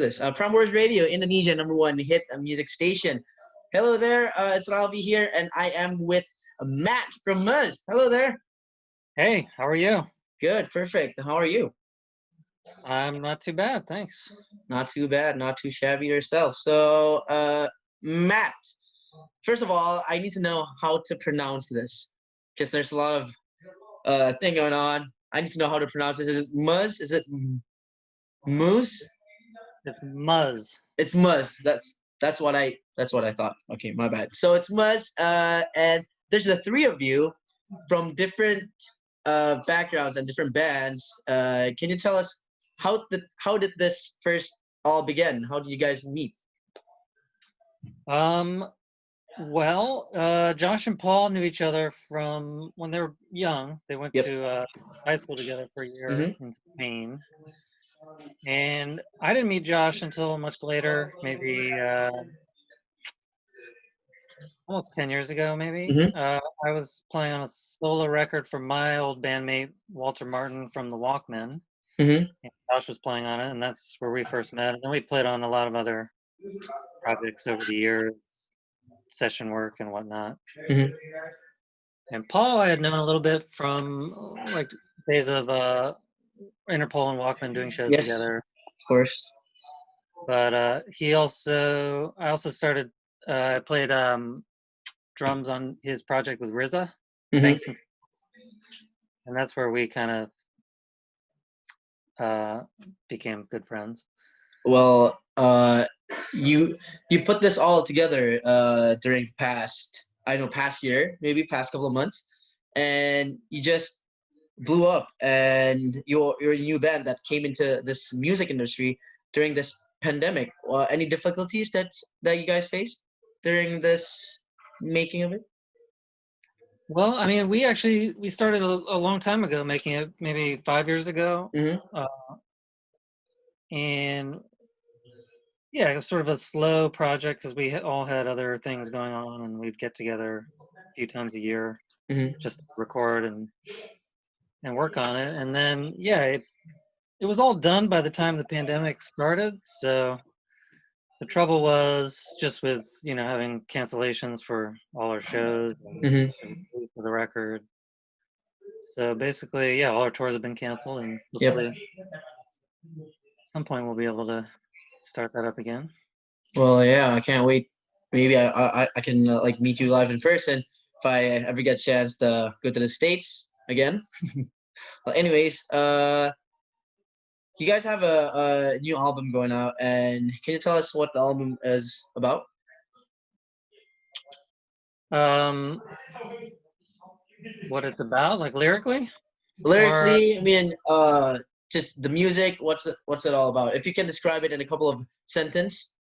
this. Prambors Radio, Indonesia #1 hit music station. Hello there, it's Alvi here, and I am with Matt from Muzz. Hello there. Hey, how are you? Good, perfect. How are you? I'm not too bad, thanks. Not too bad, not too shabby yourself. So, Matt, first of all, I need to know how to pronounce this because there's a lot of thing going on. I need to know how to pronounce this. Is it Muzz? Is it Moose? It's Muzz. It's Muzz. That's what I thought. Okay, my bad. So it's Muzz, and there's the three of you from different backgrounds and different bands. Can you tell us how did this first all begin? How did you guys meet? Josh and Paul knew each other from when they were young. They went Yep. to high school together for a year Mm-hmm. in Spain. And I didn't meet Josh until much later, maybe almost 10 years ago, maybe. Mm-hmm. I was playing on a solo record for my old bandmate, Walter Martin from the Walkmen. Mm-hmm. And Josh was playing on it, and that's where we first met. And then we played on a lot of other projects over the years, session work and whatnot. Mm-hmm. And Paul I had known a little bit from like days of Interpol and Walkman doing shows Yes, together. of course. But I also started, I played drums on his project with RZA, Mm-hmm. Banks and that's where we kind of became good friends. Well, you put this all together during past year, maybe past couple of months, and you just blew up. And you're a new band that came into this music industry during this pandemic. Any difficulties that you guys faced during this making of it? Well, I mean, we started a long time ago making it, maybe 5 years ago. Mm-hmm. And yeah, it was sort of a slow project because we all had other things going on, and we'd get together a few times a year Mm-hmm. just to record and work on it. And then yeah, it was all done by the time the pandemic started. So the trouble was just with having cancellations for all our shows and Mm-hmm. for the record. So basically, yeah, all our tours have been canceled, and Yep. hopefully at some point we'll be able to start that up again. Well, yeah, I can't wait. Maybe I can like meet you live in person if I ever get a chance to go to the States again. Well, anyways, you guys have a new album going out, and can you tell us what the album is about? What it's about, like lyrically, or Lyrically, I mean, just the music. What's it all about? If you can describe it in a couple of sentences.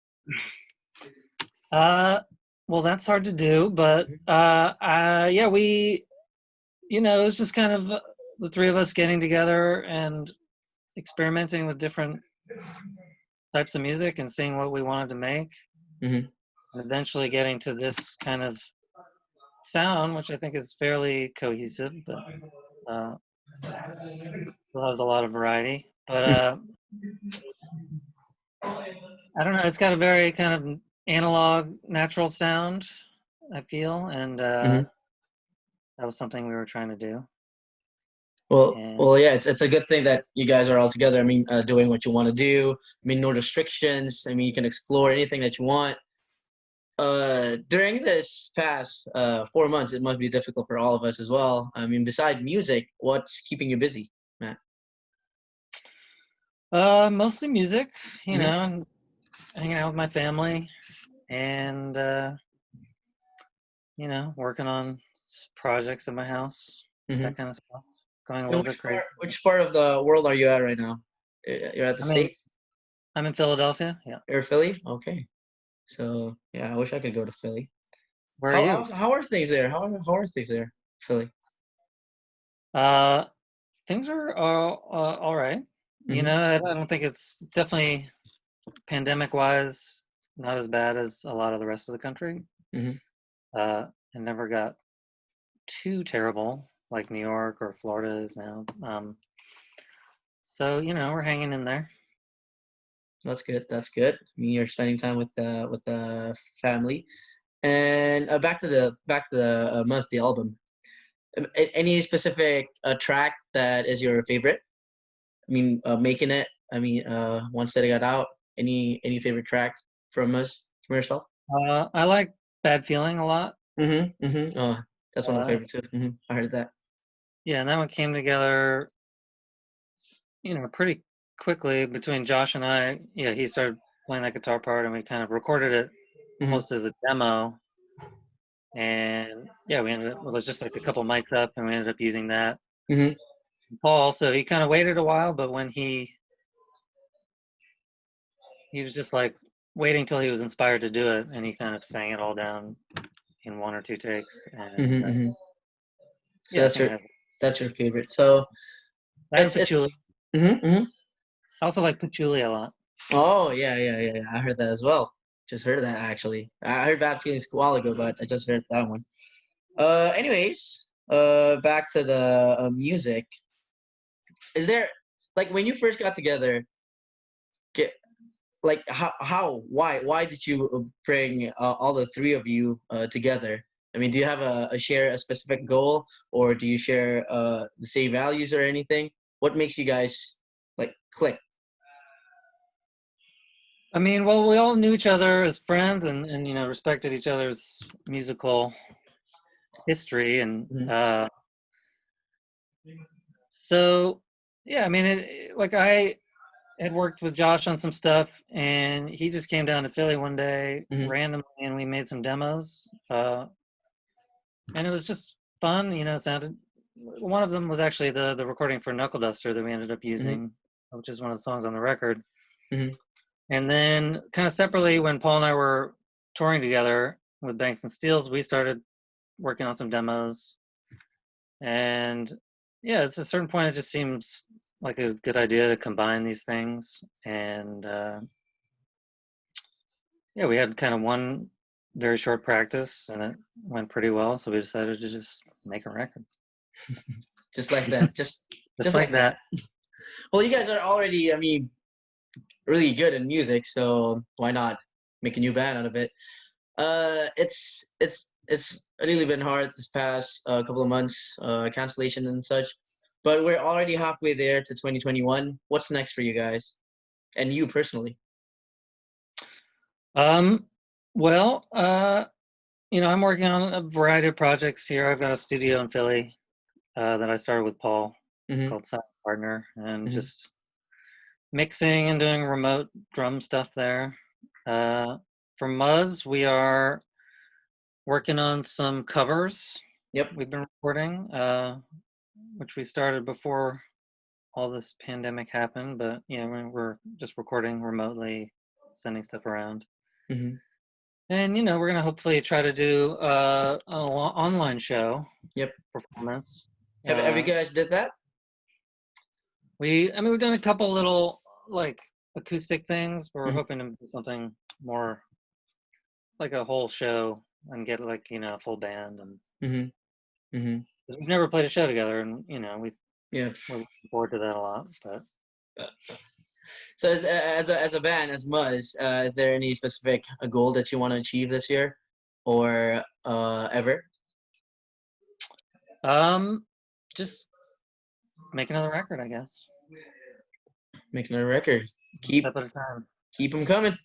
well, that's hard to do, but yeah, we, it was just kind of the three of us getting together and experimenting with different types of music and seeing what we wanted to make, Mm-hmm. and eventually getting to this kind of sound, which I think is fairly cohesive, but still has a lot of variety. But I don't know, it's got a very kind of analog, natural sound, I feel, and Mm-hmm. that was something we were trying to do. Well, yeah, it's a good thing that you guys are all together. I mean, doing what you want to do. I mean, no restrictions. I mean, you can explore anything that you want. During this past 4 months, it must be difficult for all of us as well. I mean, beside music, what's keeping you busy, Matt? Mostly music, Mm-hmm. and hanging out with my family, and working on projects in my house, Mm-hmm. that kind of stuff. Going a And little bit crazy. which part of the world are you at right now? You're at the States? I'm in Philadelphia. Yeah. You're Philly? Okay. So yeah, I wish I could go to Philly. Where are you? How are things there? How are things there, Philly? Things are all right. Mm-hmm. I don't think it's definitely pandemic wise not as bad as a lot of the rest of the country. Mm-hmm. It never got too terrible like New York or Florida is now. So we're hanging in there. That's good. That's good. I mean, you're spending time with the family. And back to the Muzz the album. Any specific track that is your favorite? I mean, making it. I mean, once that it got out, any favorite track from us from yourself? I like Bad Feeling a lot. Mm-hmm. Mm-hmm. Oh, that's one of my Uh, favorite too. I heard that. yeah, and that one came together, pretty quickly between Josh and I. Yeah, he started playing that guitar part, and we kind of recorded it Mm-hmm. almost as a demo. And yeah, we ended up, well, it was just like a couple mics up, and we ended up using that. Mm-hmm. Paul, so he kind of waited a while, but when he was just like waiting till he was inspired to do it, and he kind of sang it all down in one or two takes. And Mm-hmm. Mm-hmm. So yeah, I think I have that's your favorite. So and it's Patchouli. mm-hmm, mm-hmm. I also like Patchouli a lot. Oh yeah, yeah, yeah, yeah. I heard that as well. Just heard that actually. I heard Bad Feelings a while ago, but I just heard that one. Anyways, back to the music. Is there like when you first got together? Get like why did you bring all the three of you together? I mean, do you have a share a specific goal, or do you share the same values or anything? What makes you guys like click? I mean, well, we all knew each other as friends, and respected each other's musical history, and Hmm. so yeah, I mean, like I had worked with Josh on some stuff, and he just came down to Philly one day Hmm. randomly, and we made some demos, and it was just fun. It sounded. One of them was actually the recording for Knuckle Duster that we ended up Hmm. using, which is one of the songs on the record. Hmm. And then, kind of separately, when Paul and I were touring together with Banks and Steels, we started working on some demos. And yeah, it's a certain point, it just seems like a good idea to combine these things. And yeah, we had kind of one very short practice, and it went pretty well. So we decided to just make a record, Just like that. just Just like like that. that. Well, you guys are already, I mean, really good in music, so why not make a new band out of it? It's really been hard this past couple of months, cancellation and such, but we're already halfway there to 2021. What's next for you guys and you personally? Um, well, I'm working on a variety of projects here. I've got a studio in Philly that I started with Paul Hmm. called Silent Partner, and Hmm. just mixing and doing remote drum stuff there. For Muzz, we are working on some covers Yep. we've been recording, which we started before all this pandemic happened. But we're just recording remotely, sending stuff around. Hmm. And we're gonna hopefully try to do an online show Yep. performance. Have you Uh, guys did that? we've done a couple little like acoustic things, but we're Hmm. hoping to do something more like a whole show and get like a full band. And Hmm. Hmm. 'cause we've never played a show together, and Yeah. we're looking forward to that a lot. But So as a band, as Muzz, is there any specific goal that you want to achieve this year or ever? um, just make another record, I guess, Make another record. one Keep step at a time. keep them coming.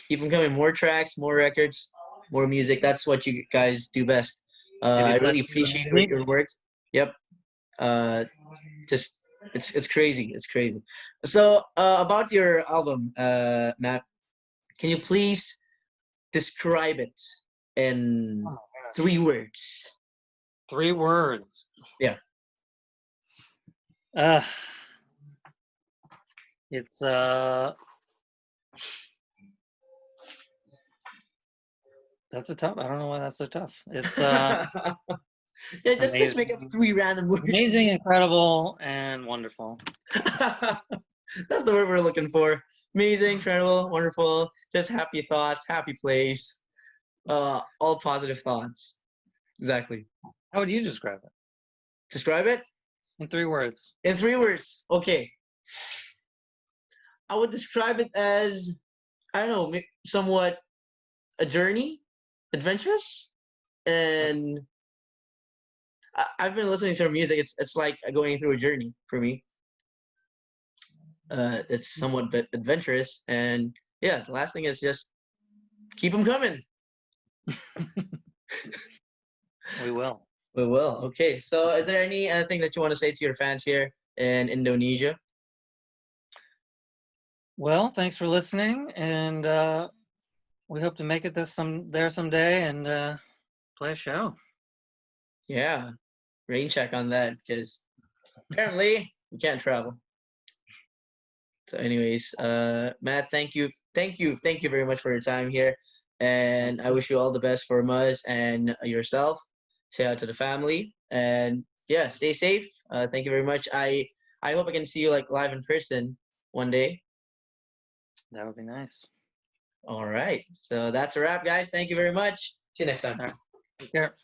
Keep them coming. More tracks, more records, more music. That's what you guys do best. Have you I played really with appreciate me? your work. Yep. Uh, just it's crazy. It's crazy. So about your album, Matt, can you please describe it Oh in my gosh. 3 words? 3 words. Yeah. Uh, it's that's a tough. I don't know why that's so tough. It's Yeah, just make up amazing, 3 random words. amazing, incredible, and wonderful. That's the word we're looking for. Amazing, incredible, wonderful, just happy thoughts, happy place, all positive thoughts. Exactly. How would you describe it Describe it in 3 words? in 3 words. Okay. I would describe it as, I don't know, somewhat a journey, adventurous, and I've been listening to her music. It's like going through a journey for me. It's somewhat bit adventurous, and yeah, the last thing is just keep them coming. We will. We will. Okay. So, is there any thing that you want to say to your fans here in Indonesia? Well, thanks for listening, and we hope to make it there someday and play a show. Yeah, rain check on that because apparently we can't travel. So, anyways, Matt, thank you very much for your time here, and I wish you all the best for Muzz and yourself. Say out to the family, and yeah, stay safe. Thank you very much. I hope I can see you like live in person one day. That would be nice. All right, so that's a wrap, guys. Thank you very much. See you next time. All right. Take care.